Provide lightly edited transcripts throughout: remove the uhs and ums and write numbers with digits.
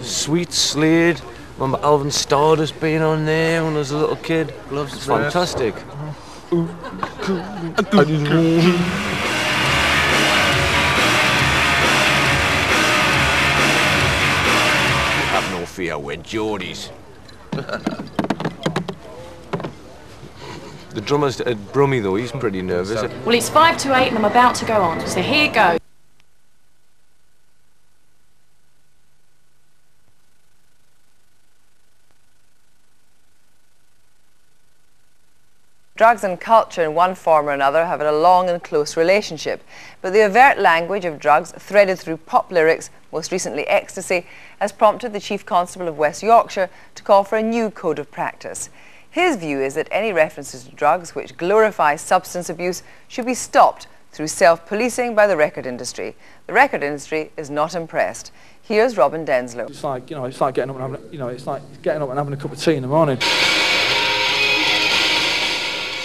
Sweet Slade. Remember Alvin Stardust being on there when I was a little kid? Loves it's fantastic. Have no fear, we're Geordies. The drummer's Brummy though, he's pretty nervous. Well, it's 5 to 8 and I'm about to go on, so here goes. Drugs and culture in one form or another have had a long and close relationship, but the overt language of drugs threaded through pop lyrics, most recently ecstasy, has prompted the Chief Constable of West Yorkshire to call for a new code of practice. His view is that any references to drugs which glorify substance abuse should be stopped through self-policing by the record industry. The record industry is not impressed. Here's Robin Denslow. It's like, it's like getting up and having, it's like getting up and having a cup of tea in the morning.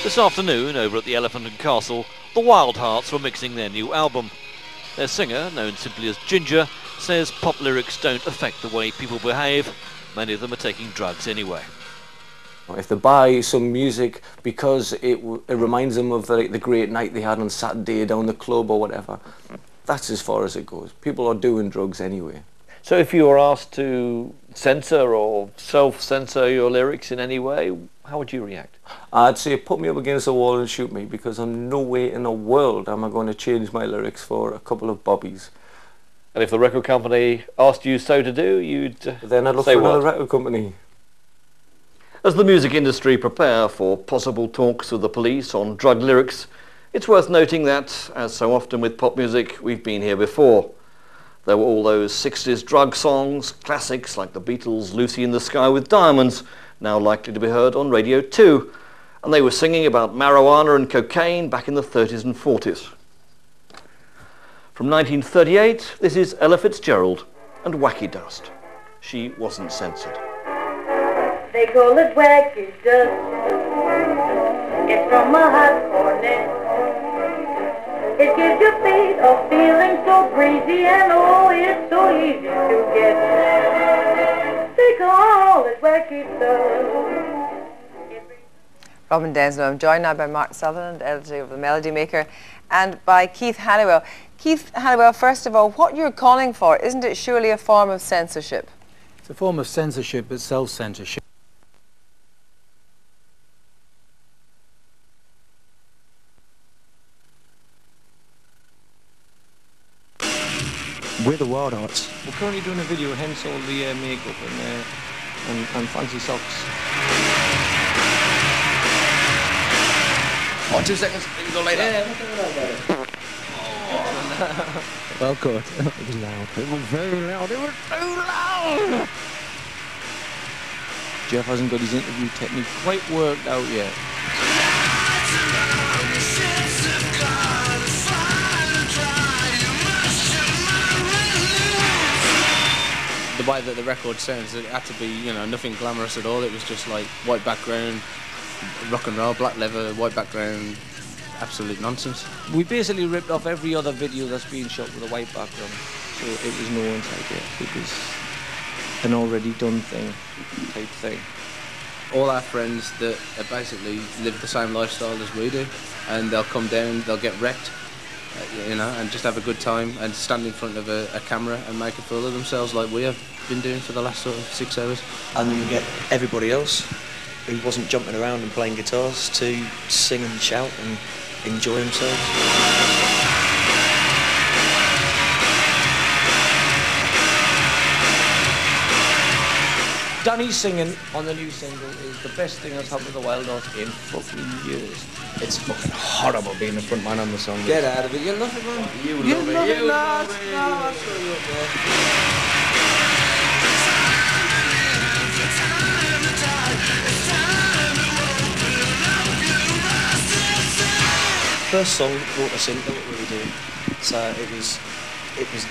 This afternoon, over at the Elephant and Castle, the Wildhearts were mixing their new album. Their singer, known simply as Ginger, says pop lyrics don't affect the way people behave. Many of them are taking drugs anyway. If they buy some music because it reminds them of the great night they had on Saturday down the club or whatever, that's as far as it goes. People are doing drugs anyway. So if you were asked to censor or self-censor your lyrics in any way, how would you react? I'd say put me up against the wall and shoot me, because I'm no way in the world am I going to change my lyrics for a couple of bobbies. And if the record company asked you so to do, you'd then I'd look say for what? another record company. As the music industry prepare for possible talks with the police on drug lyrics, it's worth noting that, as so often with pop music, we've been here before. There were all those 60s drug songs, classics like the Beatles' Lucy in the Sky with Diamonds, now likely to be heard on Radio 2. And they were singing about marijuana and cocaine back in the 30s and 40s. From 1938, this is Ella Fitzgerald and Wacky Dust. She wasn't censored. They call it wacky dust. It's from a hot cornet. It gives you faith of feeling so breezy, and oh, it's so easy to get. They call it wacky dust. Robin Denslow. I'm joined now by Mark Sutherland, editor of The Melody Maker, and by Keith Halliwell. Keith Halliwell, first of all, what you're calling for, isn't it surely a form of censorship? It's a form of censorship, but self-censorship. We're the Wildhearts. We're currently doing a video, hence all the makeup and fancy socks. Oh, 2 seconds, you can go later. Yeah, Well, good. It was loud. It was very loud. It was too loud! Jeff hasn't got his interview technique quite worked out yet. The way that the record sounds, it had to be, nothing glamorous at all. It was just like white background, rock and roll, black leather, white background, absolute nonsense. We basically ripped off every other video that's been shot with a white background, so it was no one's idea. It was an already done thing, type thing. All our friends that basically live the same lifestyle as we do, and they'll come down, they'll get wrecked, and just have a good time and stand in front of a camera and make a fool of themselves like we have been doing for the last sort of 6 hours. And then you get everybody else who wasn't jumping around and playing guitars to sing and shout and enjoy themselves. Danny's singing on the new single is the best thing that's happened to the Wildhearts in fucking years. It's fucking horrible being the front man on the song. Get out of it, you love it, man. You love it, you love it. No, I'll show you up there. First song that brought us into what we were doing. So it was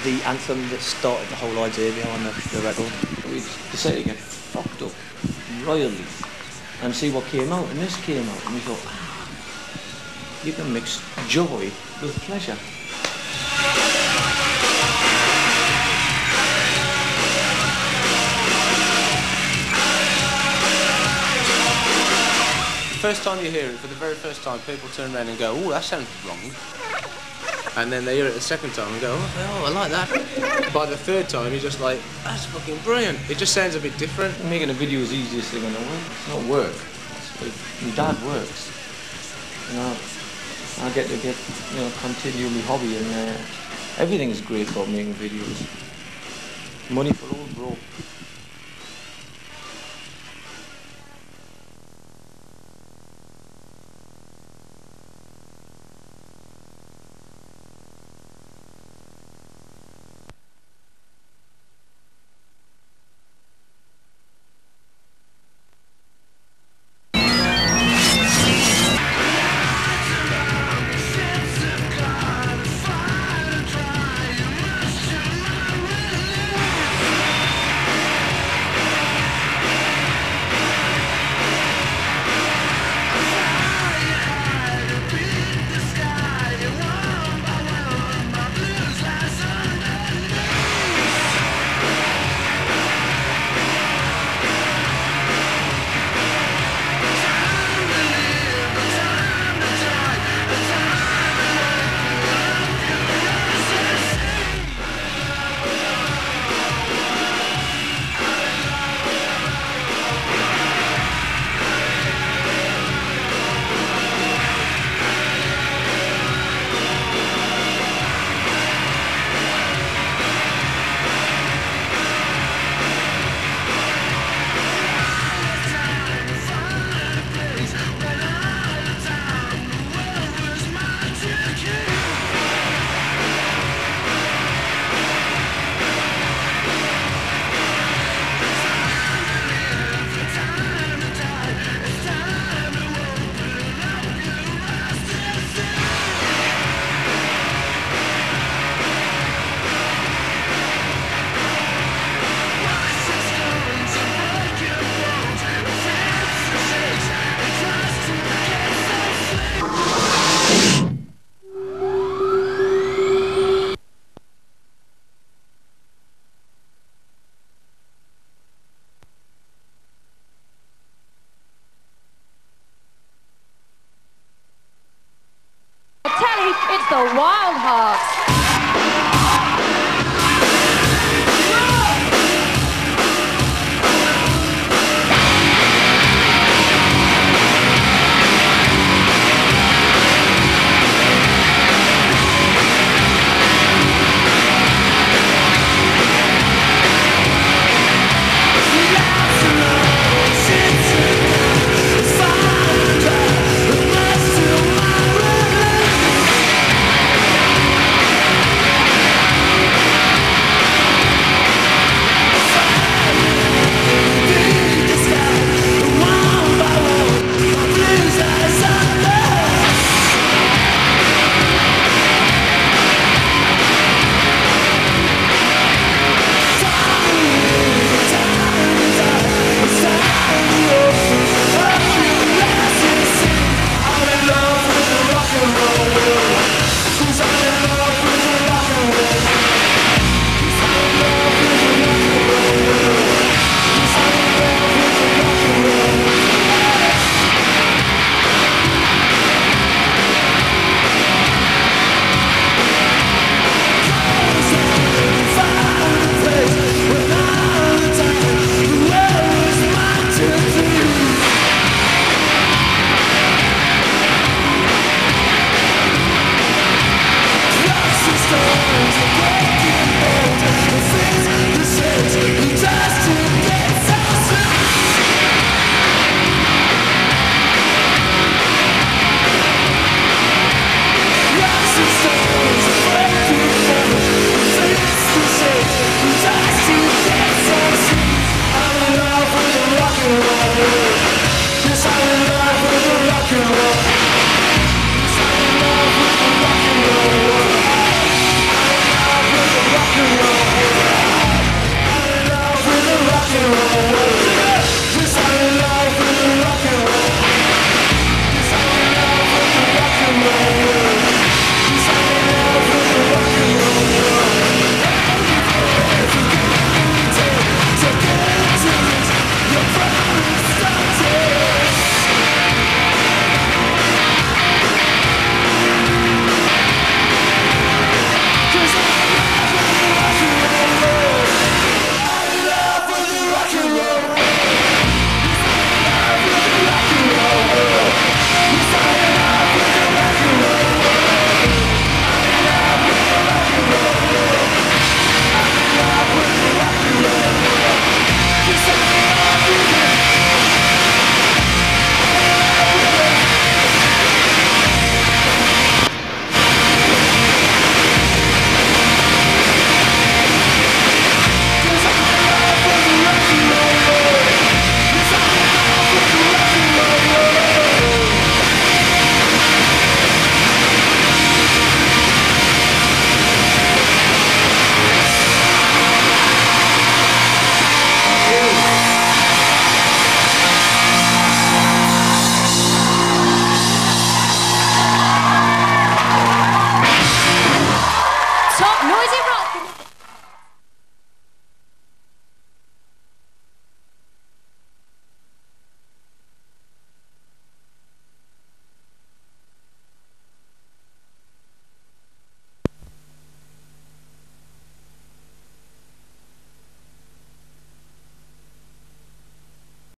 the anthem that started the whole idea behind the record. We decided to get fucked up royally and see what came out, and this came out, and we thought, you can mix joy with pleasure. first time you hear it, for the very first time, people turn around and go, oh, that sounds wrong. And then they hear it the second time and go, oh, I like that. By the third time, you're just like, that's fucking brilliant. It just sounds a bit different. Making a video is the easiest thing in the world. It's not work. My dad works. You know, I get to continue my hobby, and everything is great about making videos. Money for old bro.